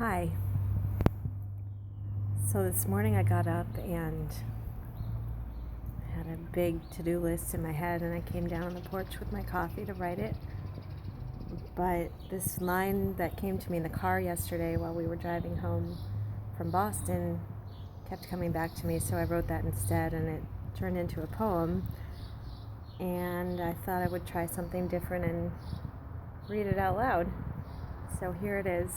Hi. So this morning I got up and had a big to-do list in my head, and I came down on the porch with my coffee to write it. But this line that came to me in the car yesterday while we were driving home from Boston kept coming back to me, so I wrote that instead, and it turned into a poem. And I thought I would try something different and read it out loud. So here it is.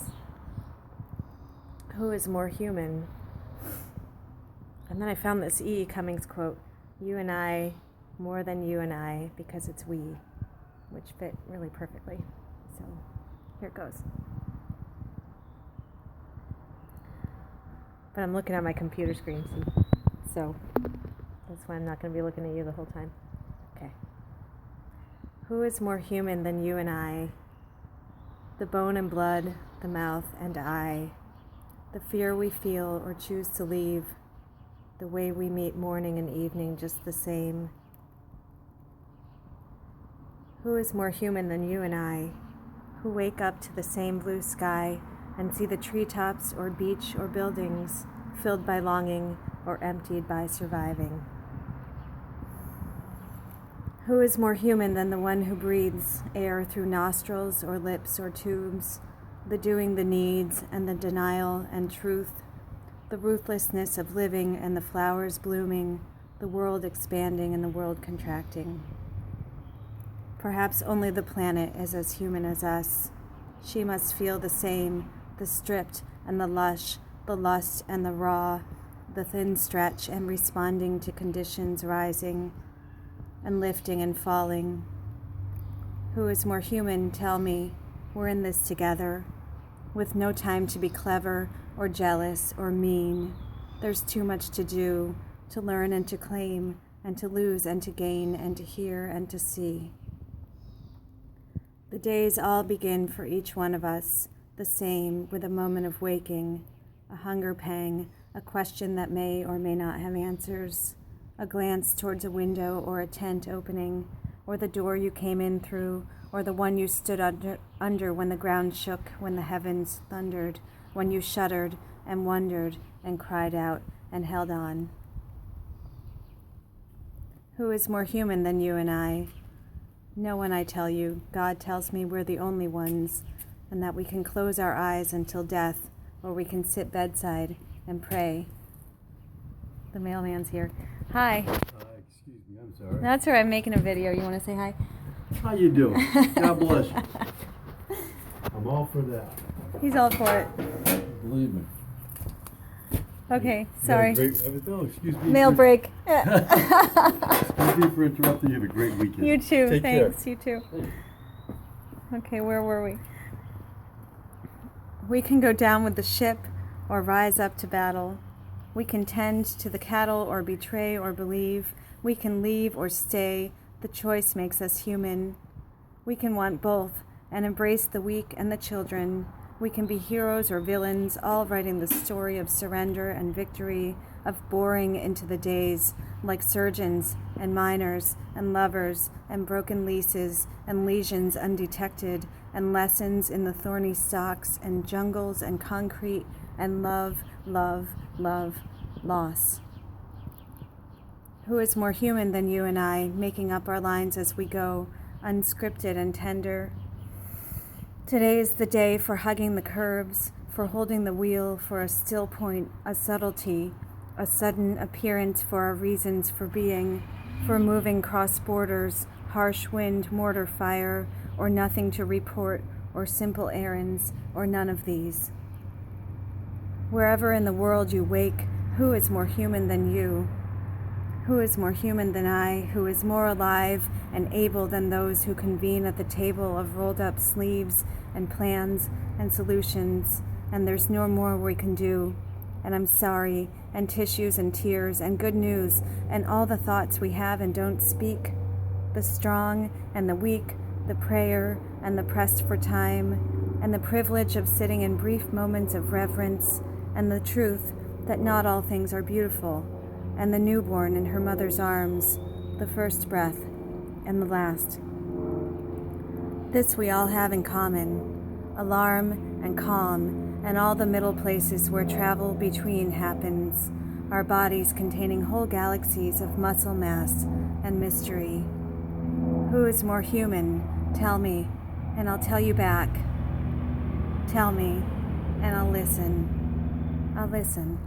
Who is more human? And then I found this E. Cummings quote, "You and I, more than you and I, because it's we," which fit really perfectly. So here it goes. But I'm looking at my computer screen, so that's why I'm not going to be looking at you the whole time. Okay. Who is more human than you and I? The bone and blood, the mouth and eye, the fear we feel or choose to leave, the way we meet morning and evening just the same. Who is more human than you and I, who wake up to the same blue sky and see the treetops or beach or buildings filled by longing or emptied by surviving? Who is more human than the one who breathes air through nostrils or lips or tubes, the doing the needs and the denial and truth, the ruthlessness of living and the flowers blooming, the world expanding and the world contracting? Perhaps only the planet is as human as us. She must feel the same, the stripped and the lush, the lust and the raw, the thin stretch and responding to conditions rising and lifting and falling. Who is more human, tell me? We're in this together, with no time to be clever or jealous or mean. There's too much to do, to learn and to claim, and to lose and to gain, and to hear and to see. The days all begin for each one of us, the same, with a moment of waking, a hunger pang, a question that may or may not have answers, a glance towards a window or a tent opening, or the door you came in through, or the one you stood under when the ground shook, when the heavens thundered, when you shuddered and wondered and cried out and held on. Who is more human than you and I? No one, I tell you. God tells me we're the only ones, and that we can close our eyes until death, or we can sit bedside and pray. The mailman's here. Hi. Excuse me, I'm sorry. That's all right, I'm making a video. You want to say hi? How you doing? God bless you. I'm all for that. He's all for it. Believe me. Okay, sorry. Excuse me. Mail break. Excuse me for interrupting. You have a great weekend. You too. Take Thanks. care. You too. Okay, where were we? We can go down with the ship or rise up to battle. We can tend to the cattle or betray or believe. We can leave or stay. The choice makes us human. We can want both and embrace the weak and the children. We can be heroes or villains, all writing the story of surrender and victory, of boring into the days, like surgeons and miners and lovers and broken leases and lesions undetected and lessons in the thorny stalks and jungles and concrete and love, love, love, loss. Who is more human than you and I, making up our lines as we go, unscripted and tender? Today is the day for hugging the curves, for holding the wheel, for a still point, a subtlety, a sudden appearance for our reasons for being, for moving cross borders, harsh wind, mortar fire, or nothing to report, or simple errands, or none of these. Wherever in the world you wake, who is more human than you? Who is more human than I? Who is more alive and able than those who convene at the table of rolled up sleeves and plans and solutions? And there's no more we can do. And I'm sorry, and tissues and tears and good news and all the thoughts we have and don't speak. The strong and the weak, the prayer and the pressed for time, and the privilege of sitting in brief moments of reverence, and the truth that not all things are beautiful, and the newborn in her mother's arms, the first breath and the last. This we all have in common, alarm and calm and all the middle places where travel between happens, our bodies containing whole galaxies of muscle mass and mystery. Who is more human? Tell me, and I'll tell you back. Tell me, and I'll listen. I'll listen.